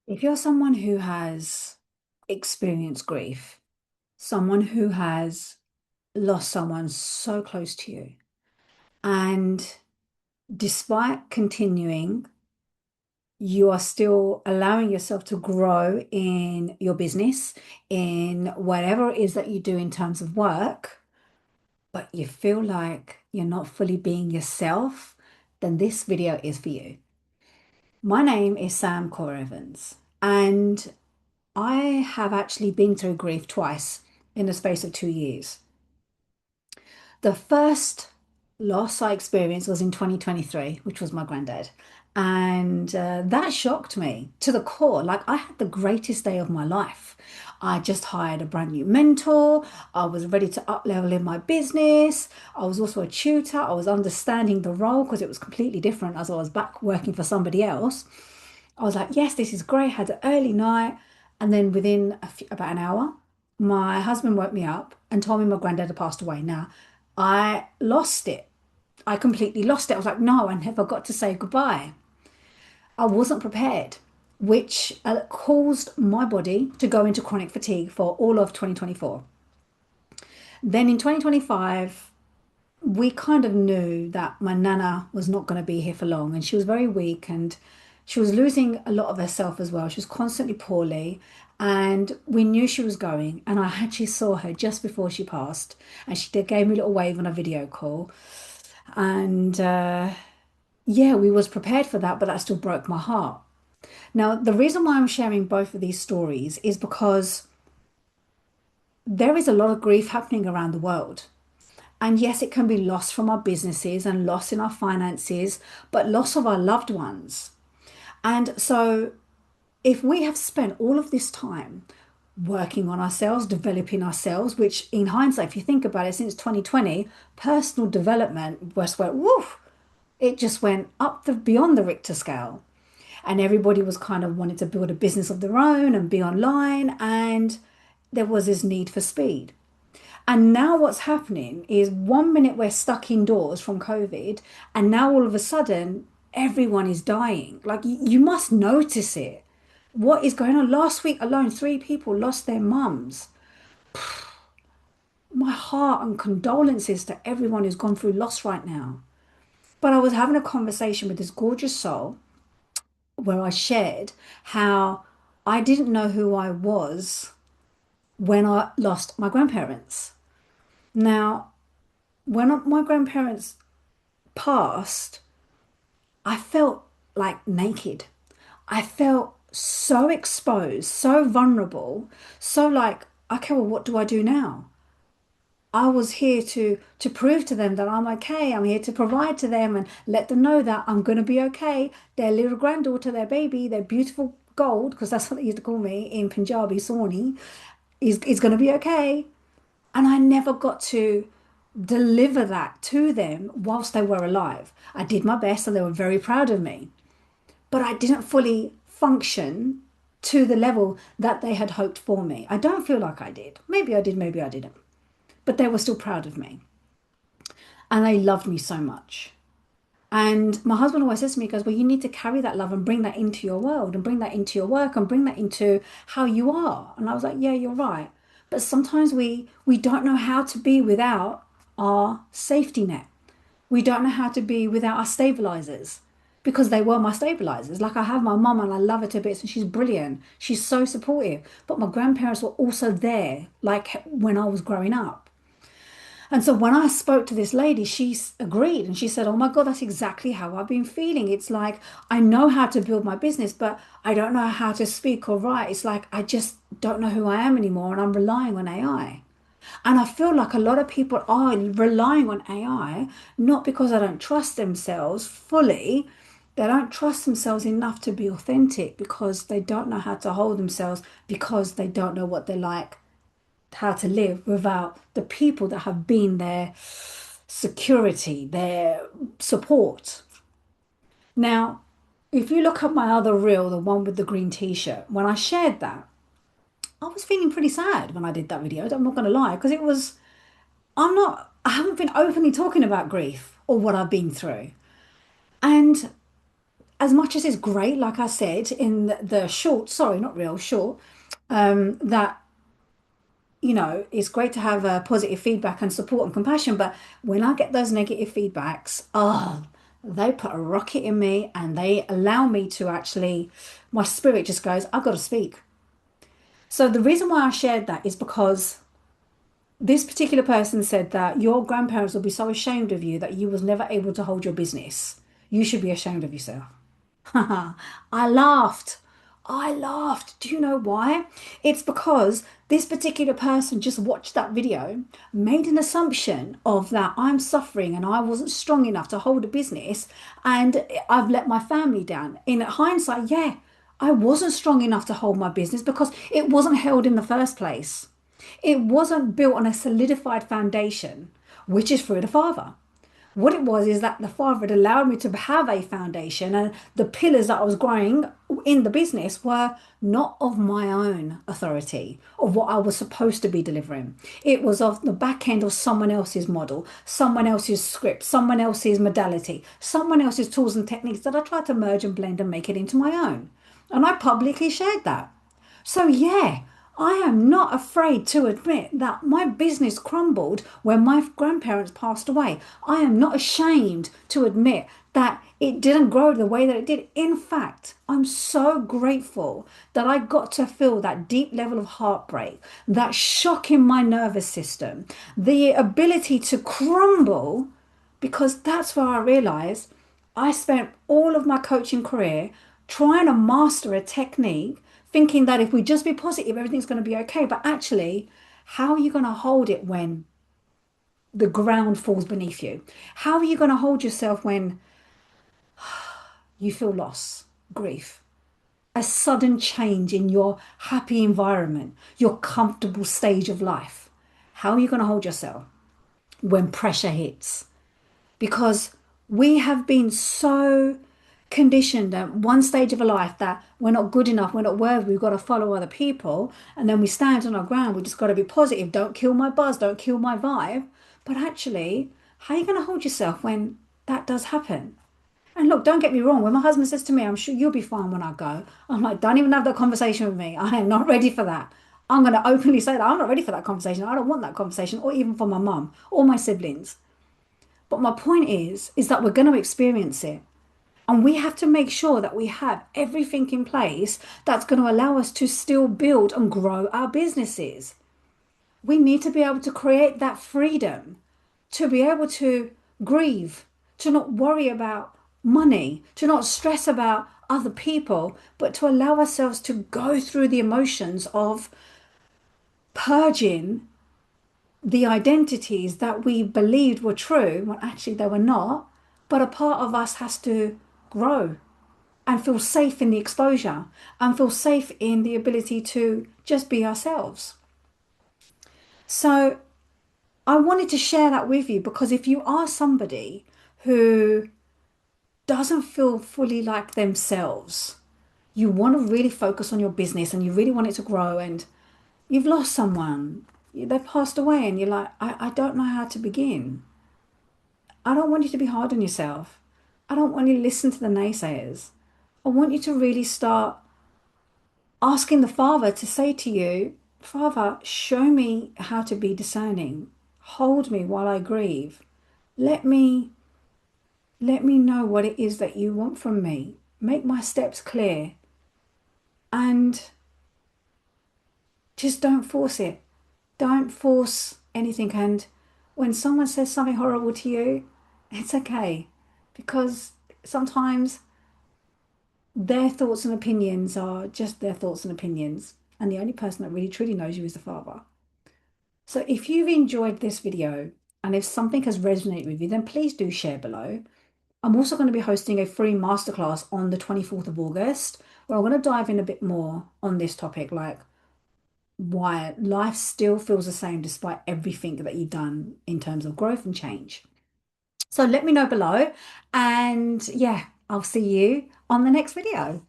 If you're someone who has experienced grief, someone who has lost someone so close to you, and despite continuing, you are still allowing yourself to grow in your business, in whatever it is that you do in terms of work, but you feel like you're not fully being yourself, then this video is for you. My name is Kaur Evans, and I have actually been through grief twice in the space of 2 years. The first loss I experienced was in 2023, which was my granddad. And that shocked me to the core. Like, I had the greatest day of my life. I just hired a brand new mentor. I was ready to up level in my business. I was also a tutor. I was understanding the role because it was completely different as I was back working for somebody else. I was like, yes, this is great. Had an early night. And then within about an hour, my husband woke me up and told me my granddad had passed away. Now, I lost it. I completely lost it. I was like, no, I never got to say goodbye. I wasn't prepared, which caused my body to go into chronic fatigue for all of 2024. Then in 2025, we kind of knew that my nana was not going to be here for long, and she was very weak and she was losing a lot of herself as well. She was constantly poorly, and we knew she was going. And I actually saw her just before she passed, and she did gave me a little wave on a video call. And yeah, we was prepared for that, but that still broke my heart. Now, the reason why I'm sharing both of these stories is because there is a lot of grief happening around the world. And yes, it can be loss from our businesses and loss in our finances, but loss of our loved ones. And so, if we have spent all of this time working on ourselves, developing ourselves, which in hindsight, if you think about it, since 2020, personal development just went woof, it just went up the beyond the Richter scale. And everybody was kind of wanting to build a business of their own and be online, and there was this need for speed. And now what's happening is 1 minute we're stuck indoors from COVID, and now all of a sudden everyone is dying. Like you must notice it. What is going on? Last week alone, 3 people lost their mums. My heart and condolences to everyone who's gone through loss right now. But I was having a conversation with this gorgeous soul where I shared how I didn't know who I was when I lost my grandparents. Now, when my grandparents passed, I felt like naked. I felt so exposed, so vulnerable, so like, okay, well, what do I do now? I was here to prove to them that I'm okay. I'm here to provide to them and let them know that I'm going to be okay. Their little granddaughter, their baby, their beautiful gold, because that's what they used to call me in Punjabi, Sawni, is going to be okay. And I never got to deliver that to them whilst they were alive. I did my best and they were very proud of me, but I didn't fully function to the level that they had hoped for me. I don't feel like I did. Maybe I did, maybe I didn't. But they were still proud of me and they loved me so much. And my husband always says to me, he goes, well, you need to carry that love and bring that into your world and bring that into your work and bring that into how you are. And I was like, yeah, you're right. But sometimes we don't know how to be without our safety net. We don't know how to be without our stabilizers because they were my stabilizers. Like I have my mum and I love her to bits and she's brilliant. She's so supportive. But my grandparents were also there, like when I was growing up. And so when I spoke to this lady, she agreed and she said, oh my God, that's exactly how I've been feeling. It's like I know how to build my business, but I don't know how to speak or write. It's like I just don't know who I am anymore and I'm relying on AI. And I feel like a lot of people are relying on AI, not because they don't trust themselves fully. They don't trust themselves enough to be authentic because they don't know how to hold themselves because they don't know what they're like, how to live without the people that have been their security, their support. Now, if you look at my other reel, the one with the green t-shirt, when I shared that, I was feeling pretty sad when I did that video. I'm not going to lie, because I haven't been openly talking about grief or what I've been through. And as much as it's great, like I said in the short, sorry, not real short, that it's great to have positive feedback and support and compassion. But when I get those negative feedbacks, oh, they put a rocket in me and they allow me to actually, my spirit just goes, I've got to speak. So the reason why I shared that is because this particular person said that your grandparents will be so ashamed of you that you was never able to hold your business. You should be ashamed of yourself. I laughed. I laughed. Do you know why? It's because this particular person just watched that video, made an assumption of that I'm suffering and I wasn't strong enough to hold a business and I've let my family down. In hindsight, yeah, I wasn't strong enough to hold my business because it wasn't held in the first place. It wasn't built on a solidified foundation, which is through the Father. What it was is that the Father had allowed me to have a foundation, and the pillars that I was growing in the business were not of my own authority, of what I was supposed to be delivering. It was of the back end of someone else's model, someone else's script, someone else's modality, someone else's tools and techniques that I tried to merge and blend and make it into my own. And I publicly shared that. So, yeah, I am not afraid to admit that my business crumbled when my grandparents passed away. I am not ashamed to admit that it didn't grow the way that it did. In fact, I'm so grateful that I got to feel that deep level of heartbreak, that shock in my nervous system, the ability to crumble, because that's where I realized I spent all of my coaching career trying to master a technique, thinking that if we just be positive, everything's going to be okay. But actually, how are you going to hold it when the ground falls beneath you? How are you going to hold yourself when you feel loss, grief, a sudden change in your happy environment, your comfortable stage of life? How are you going to hold yourself when pressure hits? Because we have been so conditioned at one stage of a life that we're not good enough, we're not worthy, we've got to follow other people, and then we stand on our ground, we just got to be positive, don't kill my buzz, don't kill my vibe. But actually, how are you going to hold yourself when that does happen? And look, don't get me wrong, when my husband says to me, I'm sure you'll be fine when I go, I'm like, don't even have that conversation with me. I am not ready for that. I'm going to openly say that I'm not ready for that conversation. I don't want that conversation, or even for my mum or my siblings. But my point is that we're going to experience it. And we have to make sure that we have everything in place that's going to allow us to still build and grow our businesses. We need to be able to create that freedom to be able to grieve, to not worry about money, to not stress about other people, but to allow ourselves to go through the emotions of purging the identities that we believed were true when actually they were not. But a part of us has to grow and feel safe in the exposure and feel safe in the ability to just be ourselves. So I wanted to share that with you because if you are somebody who doesn't feel fully like themselves, you want to really focus on your business and you really want it to grow, and you've lost someone, they've passed away, and you're like, I don't know how to begin. I don't want you to be hard on yourself. I don't want you to listen to the naysayers. I want you to really start asking the Father to say to you, Father, show me how to be discerning. Hold me while I grieve. Let me know what it is that you want from me. Make my steps clear. And just don't force it. Don't force anything. And when someone says something horrible to you, it's okay. Because sometimes their thoughts and opinions are just their thoughts and opinions. And the only person that really truly knows you is the Father. So if you've enjoyed this video and if something has resonated with you, then please do share below. I'm also going to be hosting a free masterclass on the 24th of August, where I'm going to dive in a bit more on this topic, like why life still feels the same despite everything that you've done in terms of growth and change. So let me know below. And yeah, I'll see you on the next video.